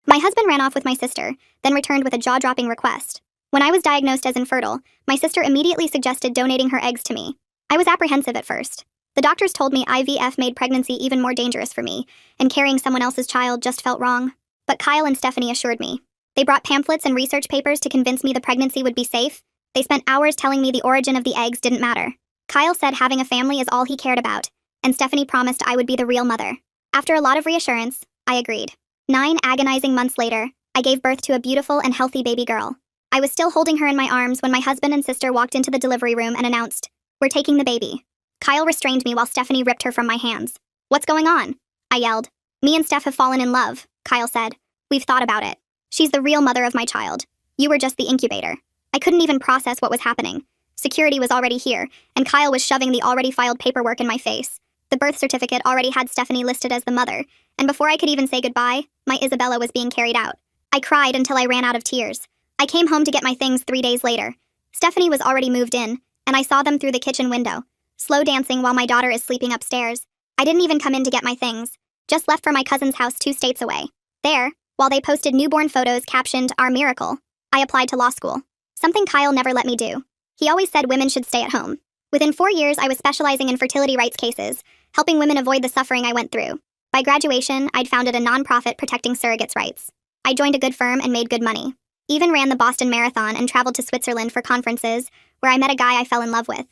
My husband ran off with my sister, then returned with a jaw-dropping request. When I was diagnosed as infertile, my sister immediately suggested donating her eggs to me. I was apprehensive at first. The doctors told me IVF made pregnancy even more dangerous for me, and carrying someone else's child just felt wrong. But Kyle and Stephanie assured me. They brought pamphlets and research papers to convince me the pregnancy would be safe. They spent hours telling me the origin of the eggs didn't matter. Kyle said having a family is all he cared about, and Stephanie promised I would be the real mother. After a lot of reassurance, I agreed. 9 agonizing months later, I gave birth to a beautiful and healthy baby girl. I was still holding her in my arms when my husband and sister walked into the delivery room and announced, "We're taking the baby." Kyle restrained me while Stephanie ripped her from my hands. "What's going on?" I yelled. "Me and Steph have fallen in love," Kyle said. "We've thought about it. She's the real mother of my child. You were just the incubator." I couldn't even process what was happening. Security was already here, and Kyle was shoving the already filed paperwork in my face. The birth certificate already had Stephanie listed as the mother, and before I could even say goodbye, my Isabella was being carried out. I cried until I ran out of tears. I came home to get my things 3 days later. Stephanie was already moved in, and I saw them through the kitchen window, slow dancing while my daughter is sleeping upstairs. I didn't even come in to get my things, just left for my cousin's house 2 states away. There, while they posted newborn photos captioned, "Our miracle," I applied to law school. Something Kyle never let me do. He always said women should stay at home. Within 4 years, I was specializing in fertility rights cases, helping women avoid the suffering I went through. By graduation, I'd founded a nonprofit protecting surrogates' rights. I joined a good firm and made good money. Even ran the Boston Marathon and traveled to Switzerland for conferences, where I met a guy I fell in love with.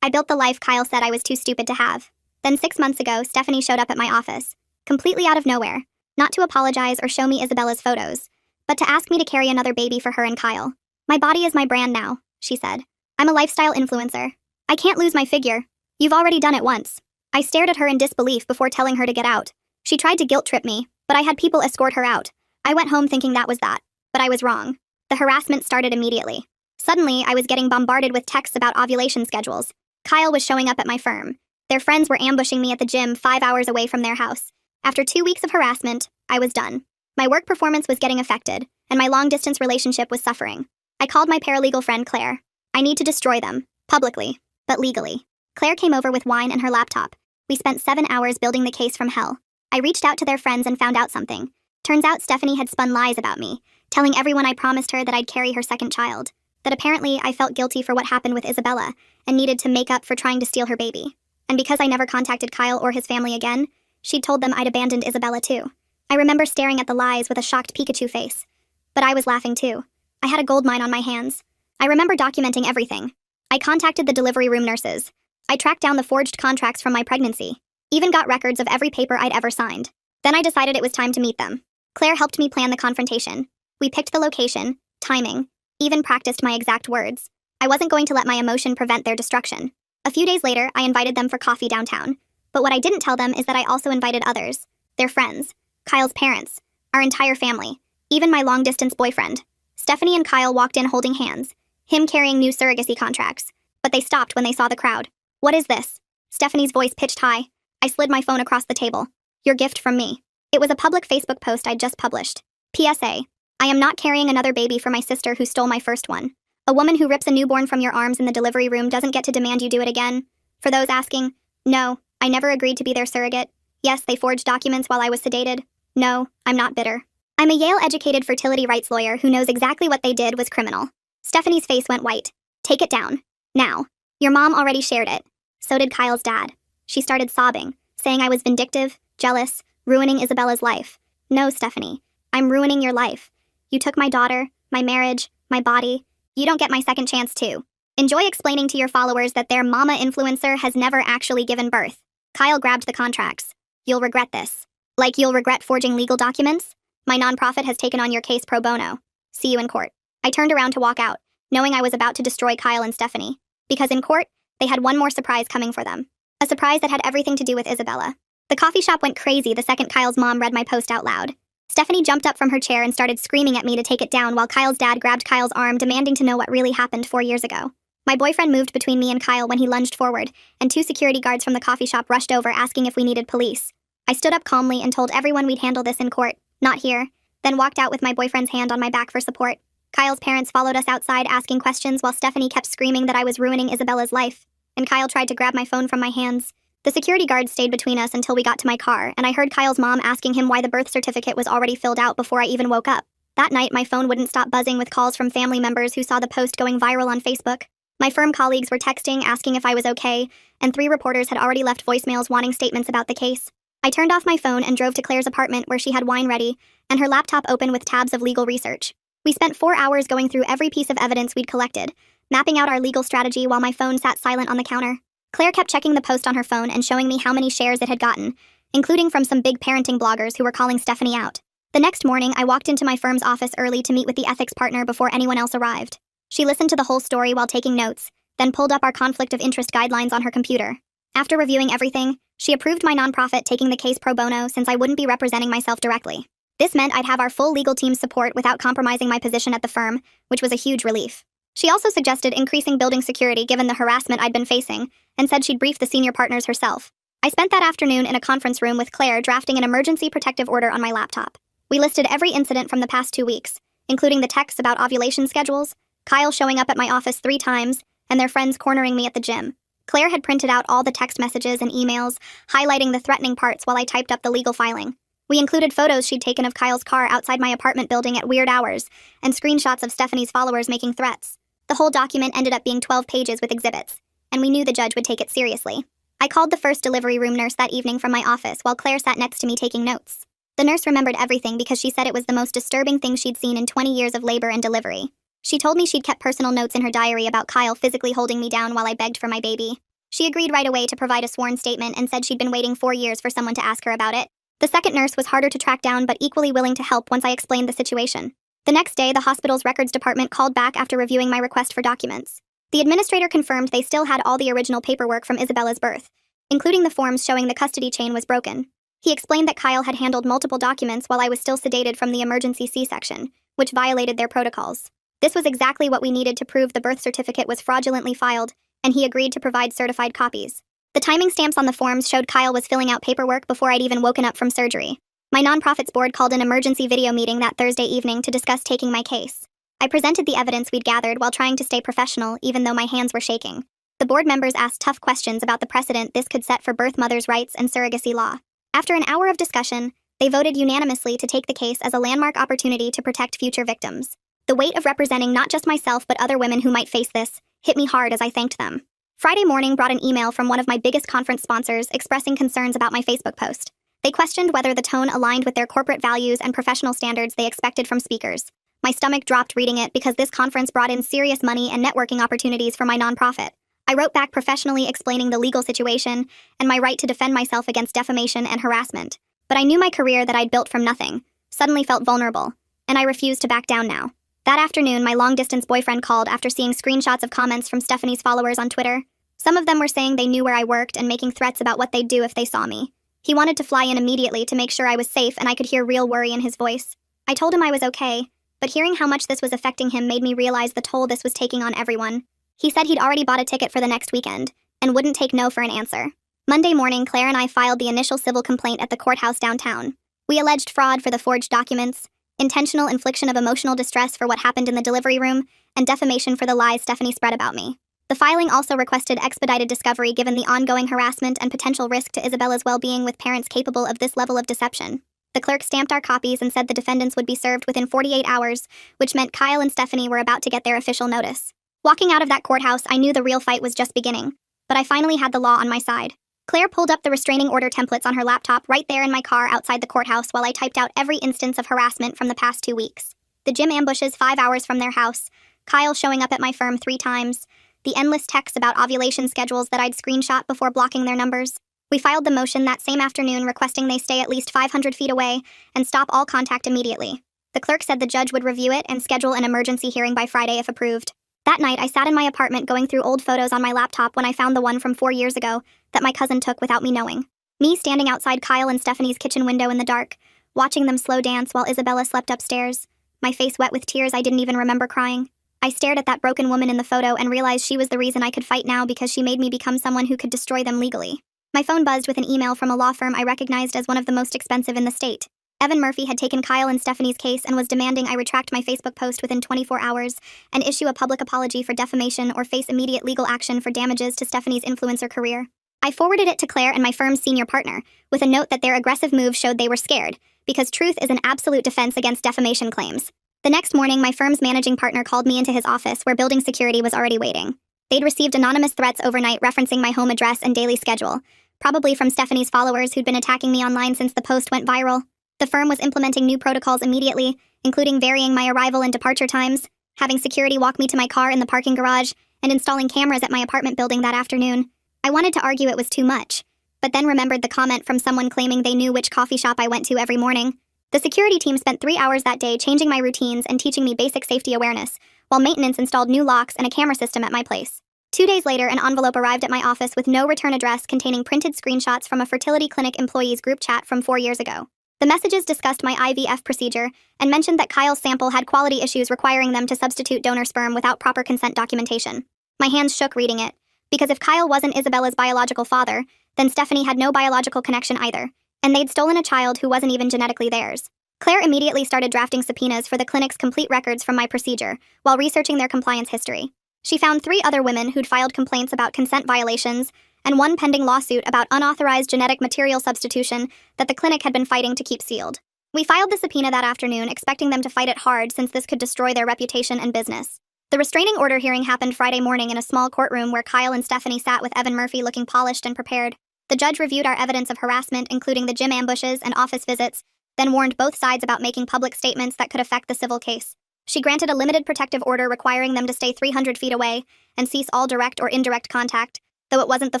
I built the life Kyle said I was too stupid to have. Then 6 months ago, Stephanie showed up at my office, completely out of nowhere, not to apologize or show me Isabella's photos, but to ask me to carry another baby for her and Kyle. "My body is my brand now," she said. "I'm a lifestyle influencer. I can't lose my figure. You've already done it once." I stared at her in disbelief before telling her to get out. She tried to guilt-trip me, but I had people escort her out. I went home thinking that was that, but I was wrong. The harassment started immediately. Suddenly, I was getting bombarded with texts about ovulation schedules. Kyle was showing up at my firm. Their friends were ambushing me at the gym 5 hours away from their house. After 2 weeks of harassment, I was done. My work performance was getting affected, and my long-distance relationship was suffering. I called my paralegal friend Claire. I need to destroy them, publicly, but legally. Claire came over with wine and her laptop. We spent 7 hours building the case from hell. I reached out to their friends and found out something. Turns out Stephanie had spun lies about me, telling everyone I promised her that I'd carry her second child, that apparently I felt guilty for what happened with Isabella and needed to make up for trying to steal her baby. And because I never contacted Kyle or his family again, she'd told them I'd abandoned Isabella too. I remember staring at the lies with a shocked Pikachu face. But I was laughing too. I had a goldmine on my hands. I remember documenting everything. I contacted the delivery room nurses. I tracked down the forged contracts from my pregnancy. Even got records of every paper I'd ever signed. Then I decided it was time to meet them. Claire helped me plan the confrontation. We picked the location, timing, even practiced my exact words. I wasn't going to let my emotion prevent their destruction. A few days later, I invited them for coffee downtown. But what I didn't tell them is that I also invited others. Their friends, Kyle's parents, our entire family, even my long-distance boyfriend. Stephanie and Kyle walked in holding hands, him carrying new surrogacy contracts. But they stopped when they saw the crowd. "What is this?" Stephanie's voice pitched high. I slid my phone across the table. "Your gift from me." It was a public Facebook post I'd just published. PSA. I am not carrying another baby for my sister who stole my first one. A woman who rips a newborn from your arms in the delivery room doesn't get to demand you do it again. For those asking, no, I never agreed to be their surrogate. Yes, they forged documents while I was sedated. No, I'm not bitter. I'm a Yale-educated fertility rights lawyer who knows exactly what they did was criminal. Stephanie's face went white. "Take it down. Now. Your mom already shared it. So did Kyle's dad." She started sobbing, saying I was vindictive, jealous, ruining Isabella's life. "No, Stephanie. I'm ruining your life. You took my daughter, my marriage, my body. You don't get my second chance too. Enjoy explaining to your followers that their mama influencer has never actually given birth." Kyle grabbed the contracts. "You'll regret this. Like you'll regret forging legal documents? My nonprofit has taken on your case pro bono. See you in court." I turned around to walk out, knowing I was about to destroy Kyle and Stephanie. Because in court, they had one more surprise coming for them. A surprise that had everything to do with Isabella. The coffee shop went crazy the second Kyle's mom read my post out loud. Stephanie jumped up from her chair and started screaming at me to take it down while Kyle's dad grabbed Kyle's arm, demanding to know what really happened 4 years ago. My boyfriend moved between me and Kyle when he lunged forward, and 2 security guards from the coffee shop rushed over asking if we needed police. I stood up calmly and told everyone we'd handle this in court, not here, then walked out with my boyfriend's hand on my back for support. Kyle's parents followed us outside asking questions while Stephanie kept screaming that I was ruining Isabella's life, and Kyle tried to grab my phone from my hands. The security guard stayed between us until we got to my car, and I heard Kyle's mom asking him why the birth certificate was already filled out before I even woke up. That night, my phone wouldn't stop buzzing with calls from family members who saw the post going viral on Facebook. My firm colleagues were texting, asking if I was okay, and 3 reporters had already left voicemails wanting statements about the case. I turned off my phone and drove to Claire's apartment where she had wine ready, and her laptop open with tabs of legal research. We spent 4 hours going through every piece of evidence we'd collected, mapping out our legal strategy while my phone sat silent on the counter. Claire kept checking the post on her phone and showing me how many shares it had gotten, including from some big parenting bloggers who were calling Stephanie out. The next morning, I walked into my firm's office early to meet with the ethics partner before anyone else arrived. She listened to the whole story while taking notes, then pulled up our conflict of interest guidelines on her computer. After reviewing everything, she approved my nonprofit taking the case pro bono since I wouldn't be representing myself directly. This meant I'd have our full legal team's support without compromising my position at the firm, which was a huge relief. She also suggested increasing building security given the harassment I'd been facing, and said she'd brief the senior partners herself. I spent that afternoon in a conference room with Claire drafting an emergency protective order on my laptop. We listed every incident from the past 2 weeks, including the texts about ovulation schedules, Kyle showing up at my office 3 times, and their friends cornering me at the gym. Claire had printed out all the text messages and emails, highlighting the threatening parts while I typed up the legal filing. We included photos she'd taken of Kyle's car outside my apartment building at weird hours, and screenshots of Stephanie's followers making threats. The whole document ended up being 12 pages with exhibits, and we knew the judge would take it seriously. I called the first delivery room nurse that evening from my office while Claire sat next to me taking notes. The nurse remembered everything because she said it was the most disturbing thing she'd seen in 20 years of labor and delivery. She told me she'd kept personal notes in her diary about Kyle physically holding me down while I begged for my baby. She agreed right away to provide a sworn statement and said she'd been waiting 4 years for someone to ask her about it. The second nurse was harder to track down but equally willing to help once I explained the situation. The next day, the hospital's records department called back after reviewing my request for documents. The administrator confirmed they still had all the original paperwork from Isabella's birth, including the forms showing the custody chain was broken. He explained that Kyle had handled multiple documents while I was still sedated from the emergency C-section, which violated their protocols. This was exactly what we needed to prove the birth certificate was fraudulently filed, and he agreed to provide certified copies. The timing stamps on the forms showed Kyle was filling out paperwork before I'd even woken up from surgery. My nonprofit's board called an emergency video meeting that Thursday evening to discuss taking my case. I presented the evidence we'd gathered while trying to stay professional, even though my hands were shaking. The board members asked tough questions about the precedent this could set for birth mothers' rights and surrogacy law. After an hour of discussion, they voted unanimously to take the case as a landmark opportunity to protect future victims. The weight of representing not just myself but other women who might face this hit me hard as I thanked them. Friday morning brought an email from one of my biggest conference sponsors expressing concerns about my Facebook post. They questioned whether the tone aligned with their corporate values and professional standards they expected from speakers. My stomach dropped reading it because this conference brought in serious money and networking opportunities for my nonprofit. I wrote back professionally explaining the legal situation and my right to defend myself against defamation and harassment. But I knew my career that I'd built from nothing suddenly felt vulnerable, and I refused to back down now. That afternoon, my long-distance boyfriend called after seeing screenshots of comments from Stephanie's followers on Twitter. Some of them were saying they knew where I worked and making threats about what they'd do if they saw me. He wanted to fly in immediately to make sure I was safe, and I could hear real worry in his voice. I told him I was okay, but hearing how much this was affecting him made me realize the toll this was taking on everyone. He said he'd already bought a ticket for the next weekend, and wouldn't take no for an answer. Monday morning, Claire and I filed the initial civil complaint at the courthouse downtown. We alleged fraud for the forged documents, intentional infliction of emotional distress for what happened in the delivery room, and defamation for the lies Stephanie spread about me. The filing also requested expedited discovery given the ongoing harassment and potential risk to Isabella's well-being with parents capable of this level of deception. The clerk stamped our copies and said the defendants would be served within 48 hours, which meant Kyle and Stephanie were about to get their official notice. Walking out of that courthouse, I knew the real fight was just beginning, but I finally had the law on my side. Claire pulled up the restraining order templates on her laptop right there in my car outside the courthouse while I typed out every instance of harassment from the past 2 weeks. The gym ambushes 5 hours from their house, Kyle showing up at my firm 3 times, the endless texts about ovulation schedules that I'd screenshot before blocking their numbers. We filed the motion that same afternoon requesting they stay at least 500 feet away and stop all contact immediately. The clerk said the judge would review it and schedule an emergency hearing by Friday if approved. That night, I sat in my apartment going through old photos on my laptop when I found the one from 4 years ago that my cousin took without me knowing. Me standing outside Kyle and Stephanie's kitchen window in the dark, watching them slow dance while Isabella slept upstairs, my face wet with tears I didn't even remember crying. I stared at that broken woman in the photo and realized she was the reason I could fight now because she made me become someone who could destroy them legally. My phone buzzed with an email from a law firm I recognized as one of the most expensive in the state. Evan Murphy had taken Kyle and Stephanie's case and was demanding I retract my Facebook post within 24 hours and issue a public apology for defamation or face immediate legal action for damages to Stephanie's influencer career. I forwarded it to Claire and my firm's senior partner, with a note that their aggressive move showed they were scared, because truth is an absolute defense against defamation claims. The next morning, my firm's managing partner called me into his office where building security was already waiting. They'd received anonymous threats overnight referencing my home address and daily schedule, probably from Stephanie's followers who'd been attacking me online since the post went viral. The firm was implementing new protocols immediately, including varying my arrival and departure times, having security walk me to my car in the parking garage, and installing cameras at my apartment building that afternoon. I wanted to argue it was too much, but then remembered the comment from someone claiming they knew which coffee shop I went to every morning. The security team spent 3 hours that day changing my routines and teaching me basic safety awareness, while maintenance installed new locks and a camera system at my place. 2 days later, an envelope arrived at my office with no return address containing printed screenshots from a fertility clinic employees group chat from 4 years ago. The messages discussed my IVF procedure and mentioned that Kyle's sample had quality issues requiring them to substitute donor sperm without proper consent documentation. My hands shook reading it, because if Kyle wasn't Isabella's biological father, then Stephanie had no biological connection either, and they'd stolen a child who wasn't even genetically theirs. Claire immediately started drafting subpoenas for the clinic's complete records from my procedure, while researching their compliance history. She found 3 other women who'd filed complaints about consent violations, and 1 pending lawsuit about unauthorized genetic material substitution that the clinic had been fighting to keep sealed. We filed the subpoena that afternoon, expecting them to fight it hard since this could destroy their reputation and business. The restraining order hearing happened Friday morning in a small courtroom where Kyle and Stephanie sat with Evan Murphy looking polished and prepared. The judge reviewed our evidence of harassment, including the gym ambushes and office visits, then warned both sides about making public statements that could affect the civil case. She granted a limited protective order requiring them to stay 300 feet away and cease all direct or indirect contact, though it wasn't the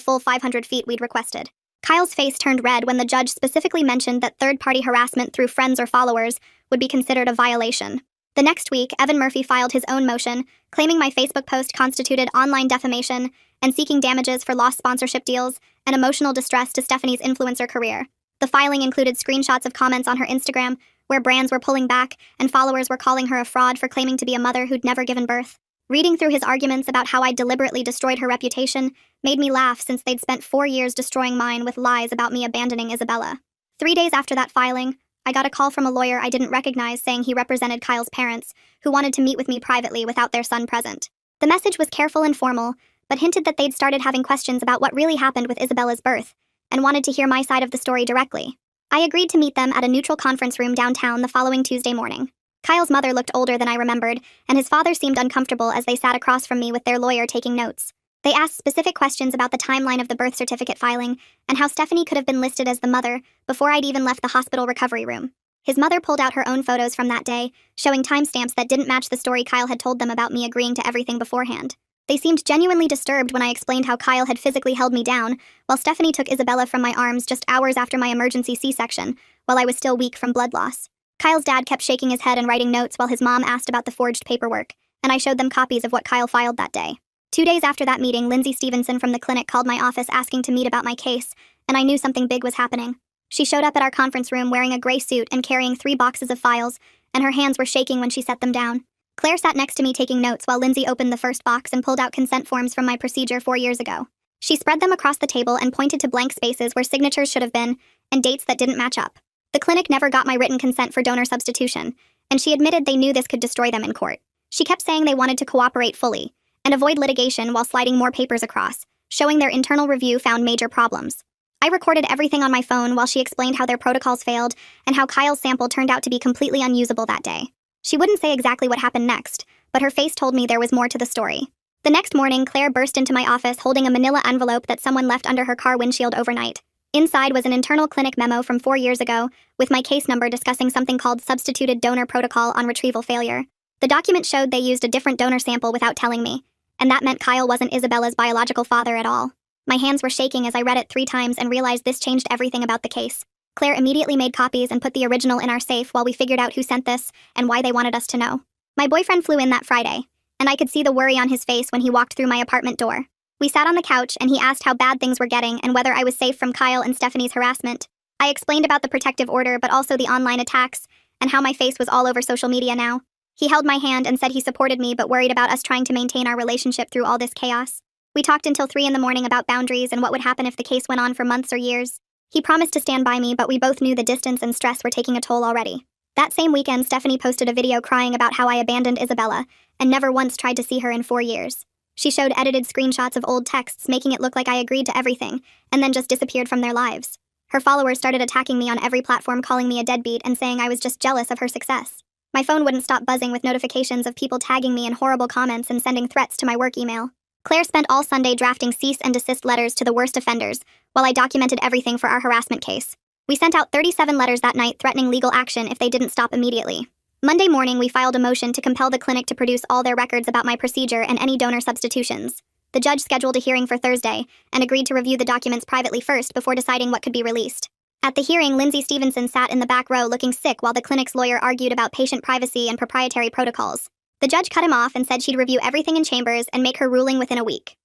full 500 feet we'd requested. Kyle's face turned red when the judge specifically mentioned that third-party harassment through friends or followers would be considered a violation. The next week, Evan Murphy filed his own motion, claiming my Facebook post constituted online defamation and seeking damages for lost sponsorship deals and emotional distress to Stephanie's influencer career. The filing included screenshots of comments on her Instagram, where brands were pulling back and followers were calling her a fraud for claiming to be a mother who'd never given birth. Reading through his arguments about how I deliberately destroyed her reputation made me laugh since they'd spent 4 years destroying mine with lies about me abandoning Isabella. 3 days after that filing, I got a call from a lawyer I didn't recognize saying he represented Kyle's parents, who wanted to meet with me privately without their son present. The message was careful and formal, but hinted that they'd started having questions about what really happened with Isabella's birth, and wanted to hear my side of the story directly. I agreed to meet them at a neutral conference room downtown the following Tuesday morning. Kyle's mother looked older than I remembered, and his father seemed uncomfortable as they sat across from me with their lawyer taking notes. They asked specific questions about the timeline of the birth certificate filing and how Stephanie could have been listed as the mother before I'd even left the hospital recovery room. His mother pulled out her own photos from that day, showing timestamps that didn't match the story Kyle had told them about me agreeing to everything beforehand. They seemed genuinely disturbed when I explained how Kyle had physically held me down, while Stephanie took Isabella from my arms just hours after my emergency C-section, while I was still weak from blood loss. Kyle's dad kept shaking his head and writing notes while his mom asked about the forged paperwork, and I showed them copies of what Kyle filed that day. 2 days after that meeting, Lindsay Stevenson from the clinic called my office asking to meet about my case, and I knew something big was happening. She showed up at our conference room wearing a gray suit and carrying 3 boxes of files, and her hands were shaking when she set them down. Claire sat next to me taking notes while Lindsay opened the first box and pulled out consent forms from my procedure 4 years ago. She spread them across the table and pointed to blank spaces where signatures should have been, and dates that didn't match up. The clinic never got my written consent for donor substitution, and she admitted they knew this could destroy them in court. She kept saying they wanted to cooperate fully and avoid litigation while sliding more papers across, showing their internal review found major problems. I recorded everything on my phone while she explained how their protocols failed and how Kyle's sample turned out to be completely unusable that day. She wouldn't say exactly what happened next, but her face told me there was more to the story. The next morning, Claire burst into my office holding a manila envelope that someone left under her car windshield overnight. Inside was an internal clinic memo from 4 years ago, with my case number discussing something called Substituted Donor Protocol on Retrieval Failure. The document showed they used a different donor sample without telling me, and that meant Kyle wasn't Isabella's biological father at all. My hands were shaking as I read it 3 times and realized this changed everything about the case. Claire immediately made copies and put the original in our safe while we figured out who sent this and why they wanted us to know. My boyfriend flew in that Friday, and I could see the worry on his face when he walked through my apartment door. We sat on the couch and he asked how bad things were getting and whether I was safe from Kyle and Stephanie's harassment. I explained about the protective order but also the online attacks and how my face was all over social media now. He held my hand and said he supported me but worried about us trying to maintain our relationship through all this chaos. We talked until 3 in the morning about boundaries and what would happen if the case went on for months or years. He promised to stand by me, but we both knew the distance and stress were taking a toll already. That same weekend, Stephanie posted a video crying about how I abandoned Isabella and never once tried to see her in 4 years. She showed edited screenshots of old texts, making it look like I agreed to everything, and then just disappeared from their lives. Her followers started attacking me on every platform, calling me a deadbeat and saying I was just jealous of her success. My phone wouldn't stop buzzing with notifications of people tagging me in horrible comments and sending threats to my work email. Claire spent all Sunday drafting cease and desist letters to the worst offenders, while I documented everything for our harassment case. We sent out 37 letters that night threatening legal action if they didn't stop immediately. Monday morning, we filed a motion to compel the clinic to produce all their records about my procedure and any donor substitutions. The judge scheduled a hearing for Thursday and agreed to review the documents privately first before deciding what could be released. At the hearing, Lindsay Stevenson sat in the back row looking sick while the clinic's lawyer argued about patient privacy and proprietary protocols. The judge cut him off and said she'd review everything in chambers and make her ruling within a week.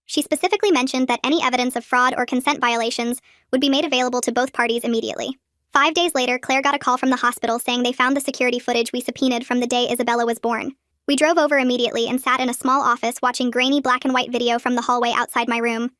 She specifically mentioned that any evidence of fraud or consent violations would be made available to both parties immediately. 5 days later, Claire got a call from the hospital saying they found the security footage we subpoenaed from the day Isabella was born. We drove over immediately and sat in a small office watching grainy black and white video from the hallway outside my room.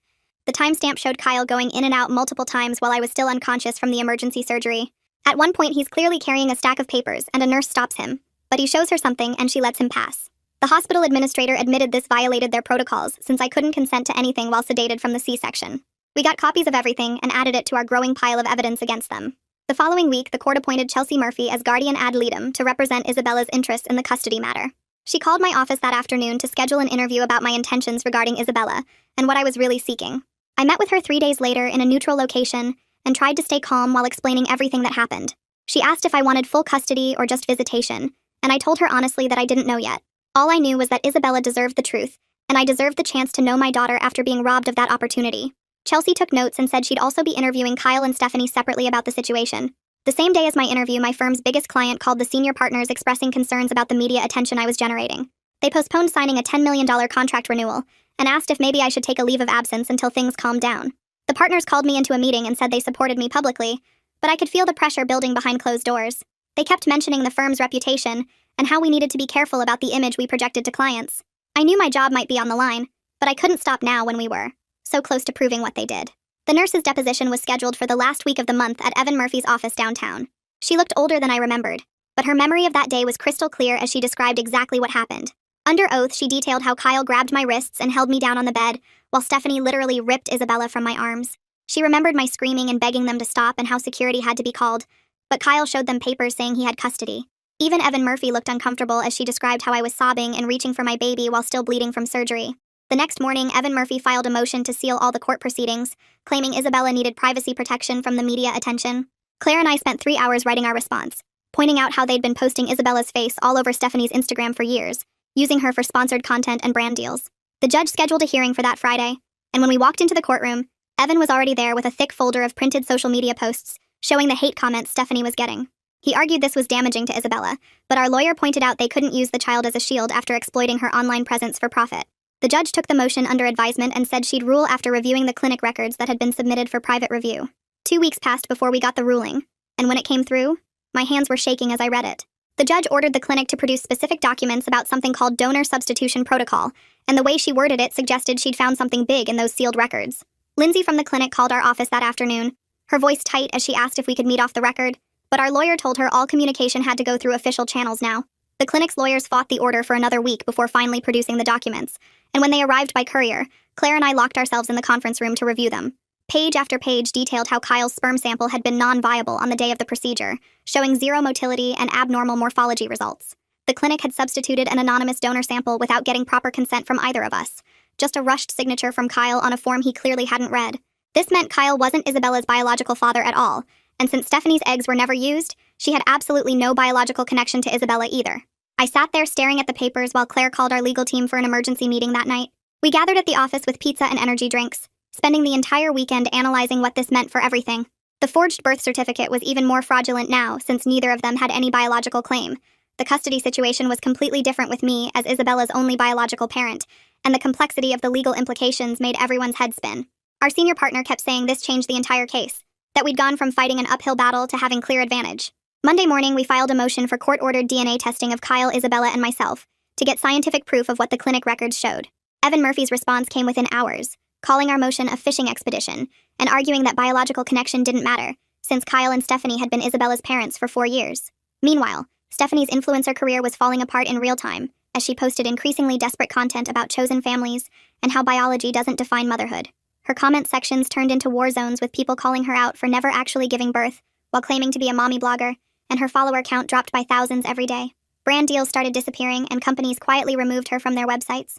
The timestamp showed Kyle going in and out multiple times while I was still unconscious from the emergency surgery. At one point, he's clearly carrying a stack of papers, and a nurse stops him, but he shows her something and she lets him pass. The hospital administrator admitted this violated their protocols since I couldn't consent to anything while sedated from the C-section. We got copies of everything and added it to our growing pile of evidence against them. The following week, the court appointed Chelsea Murphy as guardian ad litem to represent Isabella's interests in the custody matter. She called my office that afternoon to schedule an interview about my intentions regarding Isabella and what I was really seeking. I met with her 3 days later in a neutral location and tried to stay calm while explaining everything that happened. She asked if I wanted full custody or just visitation, and I told her honestly that I didn't know yet. All I knew was that Isabella deserved the truth, and I deserved the chance to know my daughter after being robbed of that opportunity. Chelsea took notes and said she'd also be interviewing Kyle and Stephanie separately about the situation. The same day as my interview, my firm's biggest client called the senior partners expressing concerns about the media attention I was generating. They postponed signing a $10 million contract renewal and asked if maybe I should take a leave of absence until things calmed down. The partners called me into a meeting and said they supported me publicly, but I could feel the pressure building behind closed doors. They kept mentioning the firm's reputation and how we needed to be careful about the image we projected to clients. I knew my job might be on the line, but I couldn't stop now when we were so close to proving what they did. The nurse's deposition was scheduled for the last week of the month at Evan Murphy's office downtown. She looked older than I remembered, but her memory of that day was crystal clear as she described exactly what happened. Under oath, she detailed how Kyle grabbed my wrists and held me down on the bed, while Stephanie literally ripped Isabella from my arms. She remembered my screaming and begging them to stop and how security had to be called, but Kyle showed them papers saying he had custody. Even Evan Murphy looked uncomfortable as she described how I was sobbing and reaching for my baby while still bleeding from surgery. The next morning, Evan Murphy filed a motion to seal all the court proceedings, claiming Isabella needed privacy protection from the media attention. Claire and I spent 3 hours writing our response, pointing out how they'd been posting Isabella's face all over Stephanie's Instagram for years, using her for sponsored content and brand deals. The judge scheduled a hearing for that Friday, and when we walked into the courtroom, Evan was already there with a thick folder of printed social media posts showing the hate comments Stephanie was getting. He argued this was damaging to Isabella, but our lawyer pointed out they couldn't use the child as a shield after exploiting her online presence for profit. The judge took the motion under advisement and said she'd rule after reviewing the clinic records that had been submitted for private review. 2 weeks passed before we got the ruling, and when it came through, my hands were shaking as I read it. The judge ordered the clinic to produce specific documents about something called donor substitution protocol, and the way she worded it suggested she'd found something big in those sealed records. Lindsay from the clinic called our office that afternoon, her voice tight as she asked if we could meet off the record, but our lawyer told her all communication had to go through official channels now. The clinic's lawyers fought the order for another week before finally producing the documents, and when they arrived by courier, Claire and I locked ourselves in the conference room to review them. Page after page detailed how Kyle's sperm sample had been non-viable on the day of the procedure, showing zero motility and abnormal morphology results. The clinic had substituted an anonymous donor sample without getting proper consent from either of us, just a rushed signature from Kyle on a form he clearly hadn't read. This meant Kyle wasn't Isabella's biological father at all, and since Stephanie's eggs were never used, she had absolutely no biological connection to Isabella either. I sat there staring at the papers while Claire called our legal team for an emergency meeting that night. We gathered at the office with pizza and energy drinks, spending the entire weekend analyzing what this meant for everything. The forged birth certificate was even more fraudulent now since neither of them had any biological claim. The custody situation was completely different with me as Isabella's only biological parent, and the complexity of the legal implications made everyone's head spin. Our senior partner kept saying this changed the entire case, that we'd gone from fighting an uphill battle to having clear advantage. Monday morning, we filed a motion for court-ordered DNA testing of Kyle, Isabella, and myself to get scientific proof of what the clinic records showed. Evan Murphy's response came within hours, calling our motion a fishing expedition and arguing that biological connection didn't matter, since Kyle and Stephanie had been Isabella's parents for 4 years. Meanwhile, Stephanie's influencer career was falling apart in real time, as she posted increasingly desperate content about chosen families and how biology doesn't define motherhood. Her comment sections turned into war zones with people calling her out for never actually giving birth while claiming to be a mommy blogger, and her follower count dropped by thousands every day. Brand deals started disappearing, and companies quietly removed her from their websites.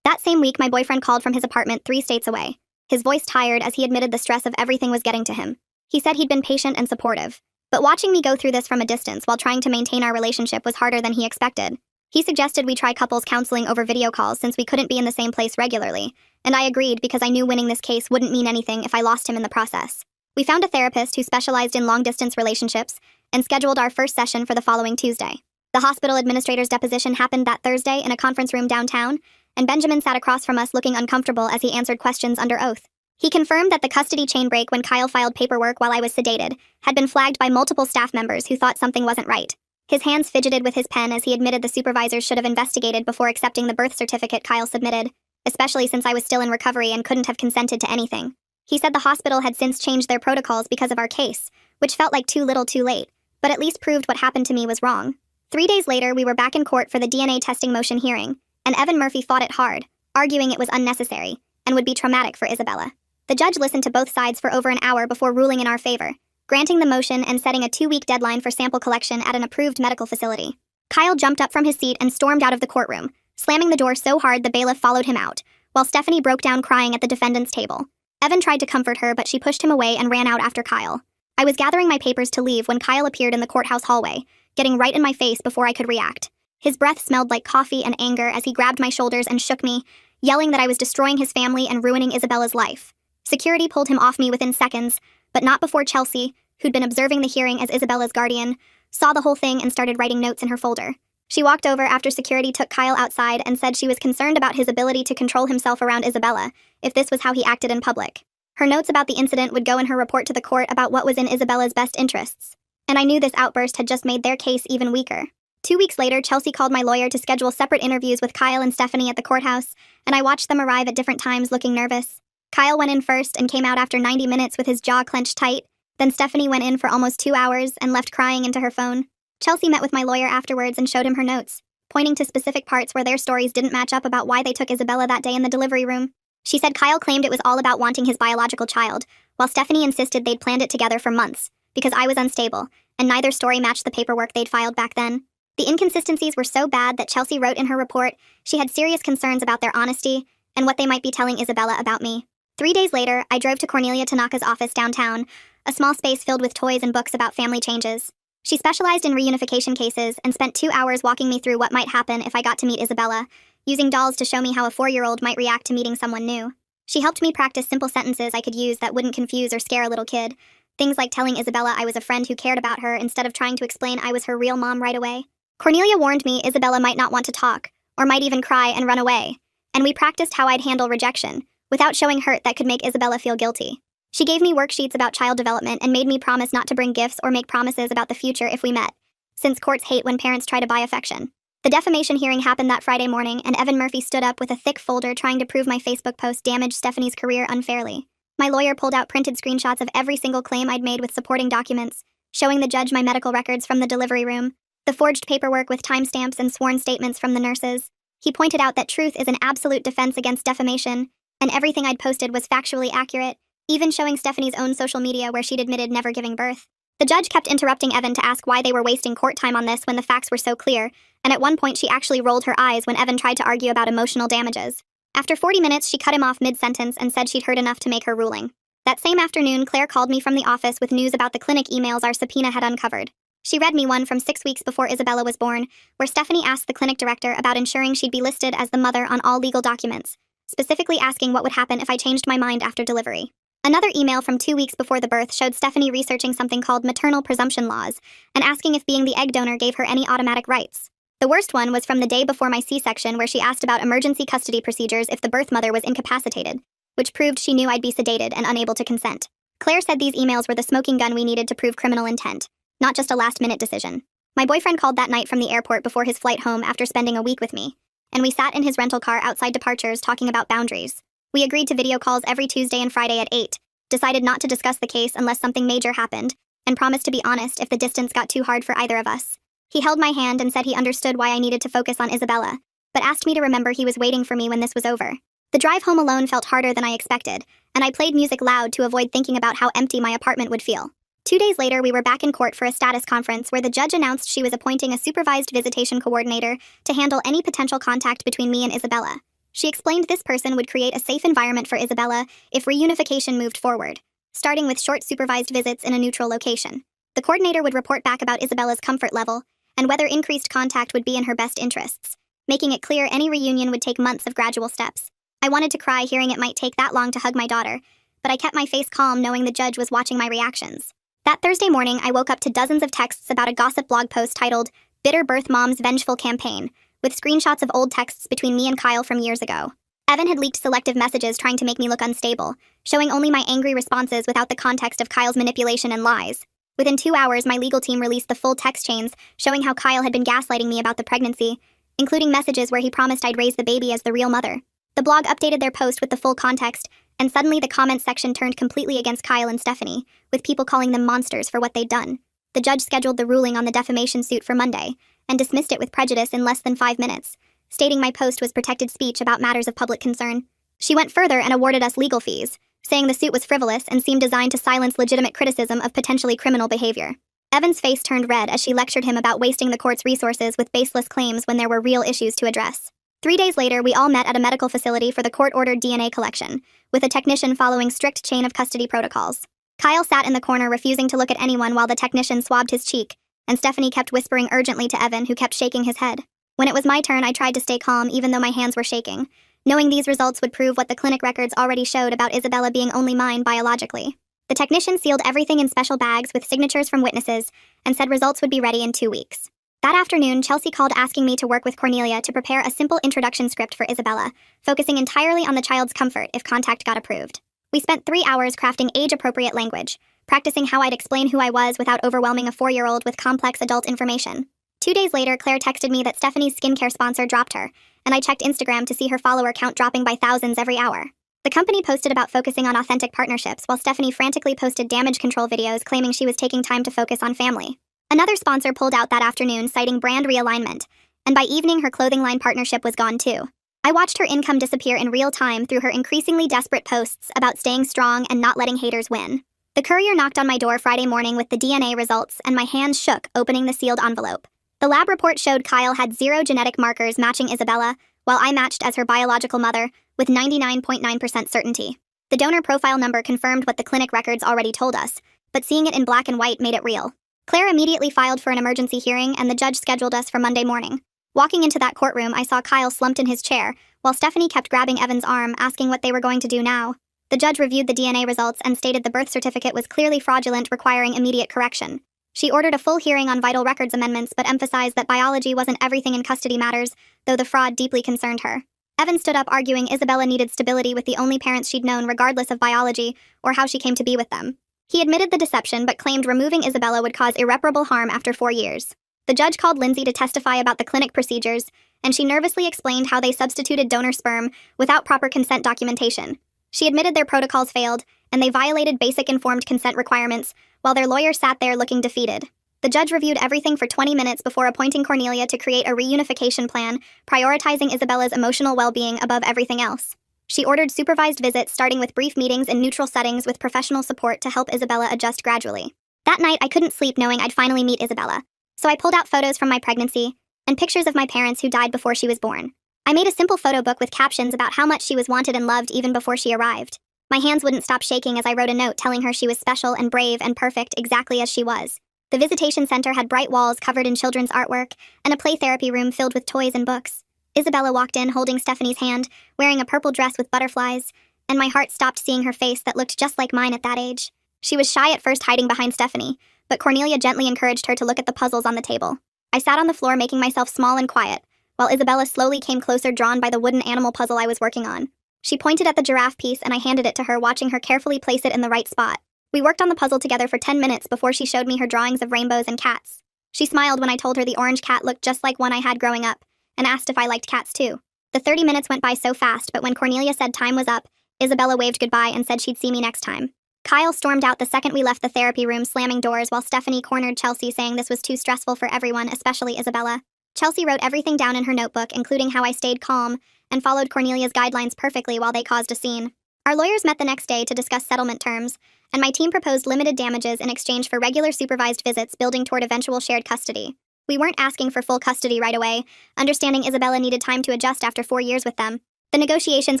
That same week, my boyfriend called from his apartment 3 states away, his voice tired as he admitted the stress of everything was getting to him. He said he'd been patient and supportive, but watching me go through this from a distance while trying to maintain our relationship was harder than he expected. He suggested we try couples counseling over video calls since we couldn't be in the same place regularly, and I agreed because I knew winning this case wouldn't mean anything if I lost him in the process. We found a therapist who specialized in long-distance relationships and scheduled our first session for the following Tuesday. The hospital administrator's deposition happened that Thursday in a conference room downtown, and Benjamin sat across from us looking uncomfortable as he answered questions under oath. He confirmed that the custody chain break when Kyle filed paperwork while I was sedated had been flagged by multiple staff members who thought something wasn't right. His hands fidgeted with his pen as he admitted the supervisors should have investigated before accepting the birth certificate Kyle submitted, especially since I was still in recovery and couldn't have consented to anything. He said the hospital had since changed their protocols because of our case, which felt like too little too late, but at least proved what happened to me was wrong. 3 days later, we were back in court for the DNA testing motion hearing, and Evan Murphy fought it hard, arguing it was unnecessary and would be traumatic for Isabella. The judge listened to both sides for over an hour before ruling in our favor, granting the motion and setting a 2-week deadline for sample collection at an approved medical facility. Kyle jumped up from his seat and stormed out of the courtroom, slamming the door so hard the bailiff followed him out, while Stephanie broke down crying at the defendant's table. Evan tried to comfort her, but she pushed him away and ran out after Kyle. I was gathering my papers to leave when Kyle appeared in the courthouse hallway, getting right in my face before I could react. His breath smelled like coffee and anger as he grabbed my shoulders and shook me, yelling that I was destroying his family and ruining Isabella's life. Security pulled him off me within seconds, but not before Chelsea, who'd been observing the hearing as Isabella's guardian, saw the whole thing and started writing notes in her folder. She walked over after security took Kyle outside and said she was concerned about his ability to control himself around Isabella, if this was how he acted in public. Her notes about the incident would go in her report to the court about what was in Isabella's best interests, and I knew this outburst had just made their case even weaker. 2 weeks later, Chelsea called my lawyer to schedule separate interviews with Kyle and Stephanie at the courthouse, and I watched them arrive at different times looking nervous. Kyle went in first and came out after 90 minutes with his jaw clenched tight. Then Stephanie went in for almost 2 hours and left crying into her phone. Chelsea met with my lawyer afterwards and showed him her notes, pointing to specific parts where their stories didn't match up about why they took Isabella that day in the delivery room. She said Kyle claimed it was all about wanting his biological child, while Stephanie insisted they'd planned it together for months, because I was unstable, and neither story matched the paperwork they'd filed back then. The inconsistencies were so bad that Chelsea wrote in her report she had serious concerns about their honesty and what they might be telling Isabella about me. 3 days later, I drove to Cornelia Tanaka's office downtown, a small space filled with toys and books about family changes. She specialized in reunification cases and spent 2 hours walking me through what might happen if I got to meet Isabella, using dolls to show me how a 4-year-old might react to meeting someone new. She helped me practice simple sentences I could use that wouldn't confuse or scare a little kid, things like telling Isabella I was a friend who cared about her instead of trying to explain I was her real mom right away. Cornelia warned me Isabella might not want to talk, or might even cry and run away, and we practiced how I'd handle rejection, without showing hurt that could make Isabella feel guilty. She gave me worksheets about child development and made me promise not to bring gifts or make promises about the future if we met, since courts hate when parents try to buy affection. The defamation hearing happened that Friday morning, and Evan Murphy stood up with a thick folder trying to prove my Facebook post damaged Stephanie's career unfairly. My lawyer pulled out printed screenshots of every single claim I'd made with supporting documents, showing the judge my medical records from the delivery room, the forged paperwork with timestamps and sworn statements from the nurses. He pointed out that truth is an absolute defense against defamation, and everything I'd posted was factually accurate, even showing Stephanie's own social media where she'd admitted never giving birth. The judge kept interrupting Evan to ask why they were wasting court time on this when the facts were so clear, and at one point she actually rolled her eyes when Evan tried to argue about emotional damages. After 40 minutes, she cut him off mid-sentence and said she'd heard enough to make her ruling. That same afternoon, Claire called me from the office with news about the clinic emails our subpoena had uncovered. She read me one from 6 weeks before Isabella was born, where Stephanie asked the clinic director about ensuring she'd be listed as the mother on all legal documents, specifically asking what would happen if I changed my mind after delivery. Another email from 2 weeks before the birth showed Stephanie researching something called maternal presumption laws and asking if being the egg donor gave her any automatic rights. The worst one was from the day before my C-section, where she asked about emergency custody procedures if the birth mother was incapacitated, which proved she knew I'd be sedated and unable to consent. Claire said these emails were the smoking gun we needed to prove criminal intent, not just a last-minute decision. My boyfriend called that night from the airport before his flight home after spending a week with me, and we sat in his rental car outside departures talking about boundaries. We agreed to video calls every Tuesday and Friday at 8, decided not to discuss the case unless something major happened, and promised to be honest if the distance got too hard for either of us. He held my hand and said he understood why I needed to focus on Isabella, but asked me to remember he was waiting for me when this was over. The drive home alone felt harder than I expected, and I played music loud to avoid thinking about how empty my apartment would feel. 2 days later, we were back in court for a status conference where the judge announced she was appointing a supervised visitation coordinator to handle any potential contact between me and Isabella. She explained this person would create a safe environment for Isabella if reunification moved forward, starting with short supervised visits in a neutral location. The coordinator would report back about Isabella's comfort level and whether increased contact would be in her best interests, making it clear any reunion would take months of gradual steps. I wanted to cry hearing it might take that long to hug my daughter, but I kept my face calm knowing the judge was watching my reactions. That Thursday morning, I woke up to dozens of texts about a gossip blog post titled, "Bitter Birth Mom's Vengeful Campaign," with screenshots of old texts between me and Kyle from years ago. Evan had leaked selective messages trying to make me look unstable, showing only my angry responses without the context of Kyle's manipulation and lies. Within 2 hours, my legal team released the full text chains showing how Kyle had been gaslighting me about the pregnancy, including messages where he promised I'd raise the baby as the real mother. The blog updated their post with the full context, and suddenly the comments section turned completely against Kyle and Stephanie, with people calling them monsters for what they'd done. The judge scheduled the ruling on the defamation suit for Monday, and dismissed it with prejudice in less than 5 minutes, stating my post was protected speech about matters of public concern. She went further and awarded us legal fees, saying the suit was frivolous and seemed designed to silence legitimate criticism of potentially criminal behavior. Evan's face turned red as she lectured him about wasting the court's resources with baseless claims when there were real issues to address. 3 days later, we all met at a medical facility for the court-ordered DNA collection, with a technician following strict chain of custody protocols. Kyle sat in the corner refusing to look at anyone while the technician swabbed his cheek, and Stephanie kept whispering urgently to Evan, who kept shaking his head. When it was my turn, I tried to stay calm even though my hands were shaking, knowing these results would prove what the clinic records already showed about Isabella being only mine biologically. The technician sealed everything in special bags with signatures from witnesses and said results would be ready in 2 weeks. That afternoon, Chelsea called asking me to work with Cornelia to prepare a simple introduction script for Isabella, focusing entirely on the child's comfort if contact got approved. We spent 3 hours crafting age-appropriate language, practicing how I'd explain who I was without overwhelming a 4-year-old with complex adult information. 2 days later, Claire texted me that Stephanie's skincare sponsor dropped her, and I checked Instagram to see her follower count dropping by thousands every hour. The company posted about focusing on authentic partnerships while Stephanie frantically posted damage control videos claiming she was taking time to focus on family. Another sponsor pulled out that afternoon citing brand realignment, and by evening her clothing line partnership was gone too. I watched her income disappear in real time through her increasingly desperate posts about staying strong and not letting haters win. The courier knocked on my door Friday morning with the DNA results, and my hands shook opening the sealed envelope. The lab report showed Kyle had 0 genetic markers matching Isabella, while I matched as her biological mother with 99.9% certainty. The donor profile number confirmed what the clinic records already told us, but seeing it in black and white made it real. Claire immediately filed for an emergency hearing, and the judge scheduled us for Monday morning. Walking into that courtroom, I saw Kyle slumped in his chair, while Stephanie kept grabbing Evan's arm, asking what they were going to do now. The judge reviewed the DNA results and stated the birth certificate was clearly fraudulent, requiring immediate correction. She ordered a full hearing on vital records amendments, but emphasized that biology wasn't everything in custody matters, though the fraud deeply concerned her. Evan stood up, arguing Isabella needed stability with the only parents she'd known regardless of biology or how she came to be with them. He admitted the deception but claimed removing Isabella would cause irreparable harm after 4 years. The judge called Lindsay to testify about the clinic procedures, and she nervously explained how they substituted donor sperm without proper consent documentation. She admitted their protocols failed, and they violated basic informed consent requirements, while their lawyer sat there looking defeated. The judge reviewed everything for 20 minutes before appointing Cornelia to create a reunification plan, prioritizing Isabella's emotional well-being above everything else. She ordered supervised visits, starting with brief meetings in neutral settings with professional support to help Isabella adjust gradually. That night, I couldn't sleep knowing I'd finally meet Isabella, so I pulled out photos from my pregnancy and pictures of my parents who died before she was born. I made a simple photo book with captions about how much she was wanted and loved even before she arrived. My hands wouldn't stop shaking as I wrote a note telling her she was special and brave and perfect exactly as she was. The visitation center had bright walls covered in children's artwork and a play therapy room filled with toys and books. Isabella walked in holding Stephanie's hand, wearing a purple dress with butterflies, and my heart stopped seeing her face that looked just like mine at that age. She was shy at first, hiding behind Stephanie, but Cornelia gently encouraged her to look at the puzzles on the table. I sat on the floor making myself small and quiet, while Isabella slowly came closer, drawn by the wooden animal puzzle I was working on. She pointed at the giraffe piece and I handed it to her, watching her carefully place it in the right spot. We worked on the puzzle together for 10 minutes before she showed me her drawings of rainbows and cats. She smiled when I told her the orange cat looked just like one I had growing up, and asked if I liked cats too. The 30 minutes went by so fast, but when Cornelia said time was up, Isabella waved goodbye and said she'd see me next time. Kyle stormed out the second we left the therapy room, slamming doors, while Stephanie cornered Chelsea, saying this was too stressful for everyone, especially Isabella. Chelsea wrote everything down in her notebook, including how I stayed calm and followed Cornelia's guidelines perfectly while they caused a scene. Our lawyers met the next day to discuss settlement terms, and my team proposed limited damages in exchange for regular supervised visits, building toward eventual shared custody. We weren't asking for full custody right away, understanding Isabella needed time to adjust after 4 years with them. The negotiations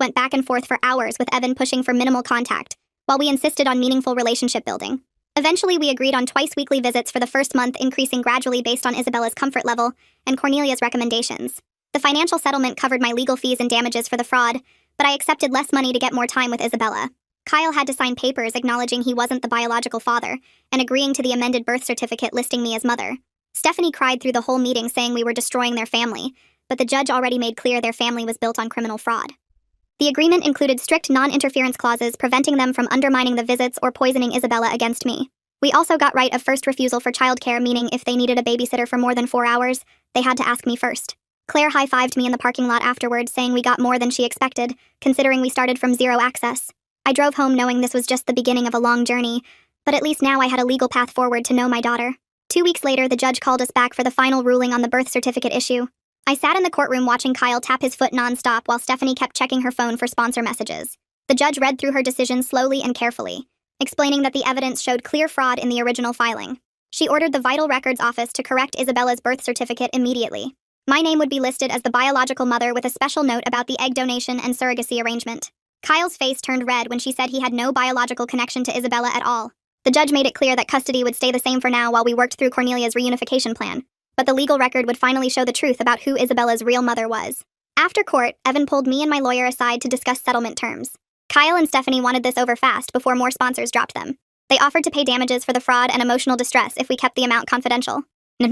went back and forth for hours, with Evan pushing for minimal contact, while we insisted on meaningful relationship building. Eventually, we agreed on twice-weekly visits for the first month, increasing gradually based on Isabella's comfort level and Cornelia's recommendations. The financial settlement covered my legal fees and damages for the fraud, but I accepted less money to get more time with Isabella. Kyle had to sign papers acknowledging he wasn't the biological father and agreeing to the amended birth certificate listing me as mother. Stephanie cried through the whole meeting, saying we were destroying their family, but the judge already made clear their family was built on criminal fraud. The agreement included strict non-interference clauses preventing them from undermining the visits or poisoning Isabella against me. We also got right of first refusal for childcare, meaning if they needed a babysitter for more than 4 hours, they had to ask me first. Claire high-fived me in the parking lot afterwards, saying we got more than she expected, considering we started from zero access. I drove home knowing this was just the beginning of a long journey, but at least now I had a legal path forward to know my daughter. 2 weeks later, the judge called us back for the final ruling on the birth certificate issue. I sat in the courtroom watching Kyle tap his foot nonstop while Stephanie kept checking her phone for sponsor messages. The judge read through her decision slowly and carefully, explaining that the evidence showed clear fraud in the original filing. She ordered the Vital Records Office to correct Isabella's birth certificate immediately. My name would be listed as the biological mother, with a special note about the egg donation and surrogacy arrangement. Kyle's face turned red when she said he had no biological connection to Isabella at all. The judge made it clear that custody would stay the same for now while we worked through Cornelia's reunification plan, but the legal record would finally show the truth about who Isabella's real mother was. After court, Evan pulled me and my lawyer aside to discuss settlement terms. Kyle and Stephanie wanted this over fast before more sponsors dropped them. They offered to pay damages for the fraud and emotional distress if we kept the amount confidential.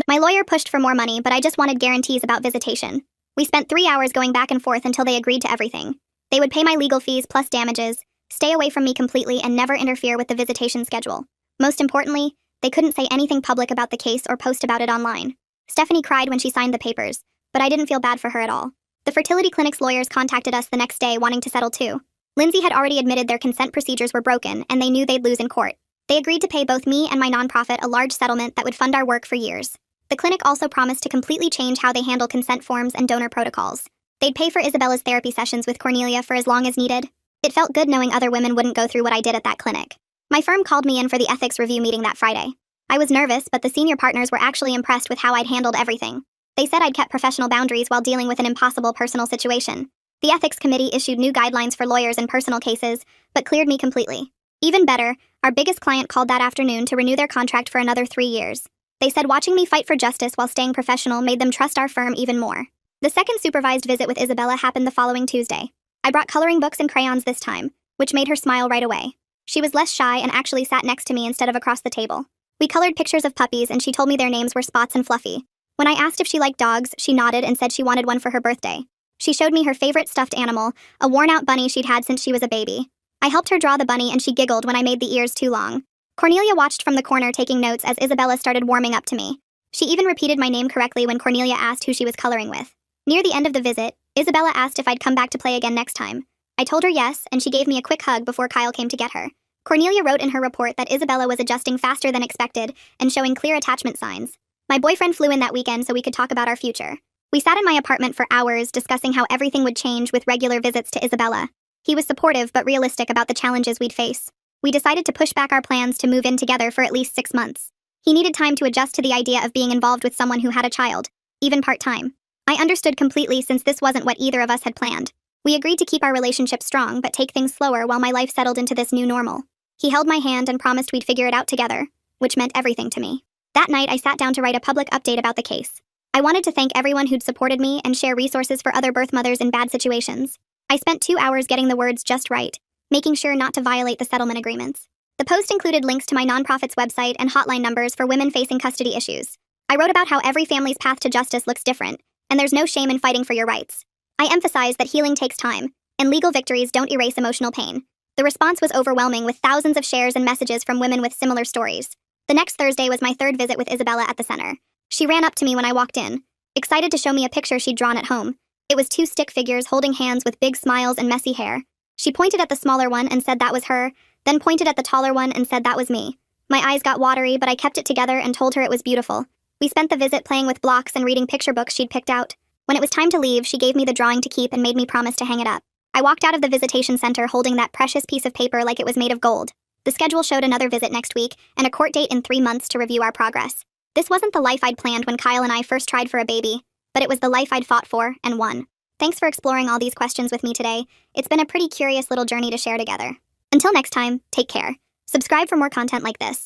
My lawyer pushed for more money, but I just wanted guarantees about visitation. We spent 3 hours going back and forth until they agreed to everything. They would pay my legal fees plus damages, stay away from me completely, and never interfere with the visitation schedule. Most importantly, they couldn't say anything public about the case or post about it online. Stephanie cried when she signed the papers, but I didn't feel bad for her at all. The fertility clinic's lawyers contacted us the next day wanting to settle too. Lindsay had already admitted their consent procedures were broken, and they knew they'd lose in court. They agreed to pay both me and my nonprofit a large settlement that would fund our work for years. The clinic also promised to completely change how they handle consent forms and donor protocols. They'd pay for Isabella's therapy sessions with Cornelia for as long as needed. It felt good knowing other women wouldn't go through what I did at that clinic. My firm called me in for the ethics review meeting that Friday. I was nervous, but the senior partners were actually impressed with how I'd handled everything. They said I'd kept professional boundaries while dealing with an impossible personal situation. The ethics committee issued new guidelines for lawyers in personal cases, but cleared me completely. Even better, our biggest client called that afternoon to renew their contract for another 3 years. They said watching me fight for justice while staying professional made them trust our firm even more. The second supervised visit with Isabella happened the following Tuesday. I brought coloring books and crayons this time, which made her smile right away. She was less shy and actually sat next to me instead of across the table. We colored pictures of puppies, and she told me their names were Spots and Fluffy. When I asked if she liked dogs, she nodded and said she wanted one for her birthday. She showed me her favorite stuffed animal, a worn-out bunny she'd had since she was a baby. I helped her draw the bunny, and she giggled when I made the ears too long. Cornelia watched from the corner taking notes as Isabella started warming up to me. She even repeated my name correctly when Cornelia asked who she was coloring with. Near the end of the visit, Isabella asked if I'd come back to play again next time. I told her yes, and she gave me a quick hug before Kyle came to get her. Cornelia wrote in her report that Isabella was adjusting faster than expected and showing clear attachment signs. My boyfriend flew in that weekend so we could talk about our future. We sat in my apartment for hours discussing how everything would change with regular visits to Isabella. He was supportive but realistic about the challenges we'd face. We decided to push back our plans to move in together for at least 6 months. He needed time to adjust to the idea of being involved with someone who had a child, even part-time. I understood completely since this wasn't what either of us had planned. We agreed to keep our relationship strong but take things slower while my life settled into this new normal. He held my hand and promised we'd figure it out together, which meant everything to me. That night, I sat down to write a public update about the case. I wanted to thank everyone who'd supported me and share resources for other birth mothers in bad situations. I spent 2 hours getting the words just right, making sure not to violate the settlement agreements. The post included links to my nonprofit's website and hotline numbers for women facing custody issues. I wrote about how every family's path to justice looks different, and there's no shame in fighting for your rights. I emphasized that healing takes time, and legal victories don't erase emotional pain. The response was overwhelming, with thousands of shares and messages from women with similar stories. The next Thursday was my 3rd visit with Isabella at the center. She ran up to me when I walked in, excited to show me a picture she'd drawn at home. It was 2 stick figures holding hands with big smiles and messy hair. She pointed at the smaller one and said that was her, then pointed at the taller one and said that was me. My eyes got watery, but I kept it together and told her it was beautiful. We spent the visit playing with blocks and reading picture books she'd picked out. When it was time to leave, she gave me the drawing to keep and made me promise to hang it up. I walked out of the visitation center holding that precious piece of paper like it was made of gold. The schedule showed another visit next week and a court date in 3 months to review our progress. This wasn't the life I'd planned when Kyle and I first tried for a baby, but it was the life I'd fought for and won. Thanks for exploring all these questions with me today. It's been a pretty curious little journey to share together. Until next time, take care. Subscribe for more content like this.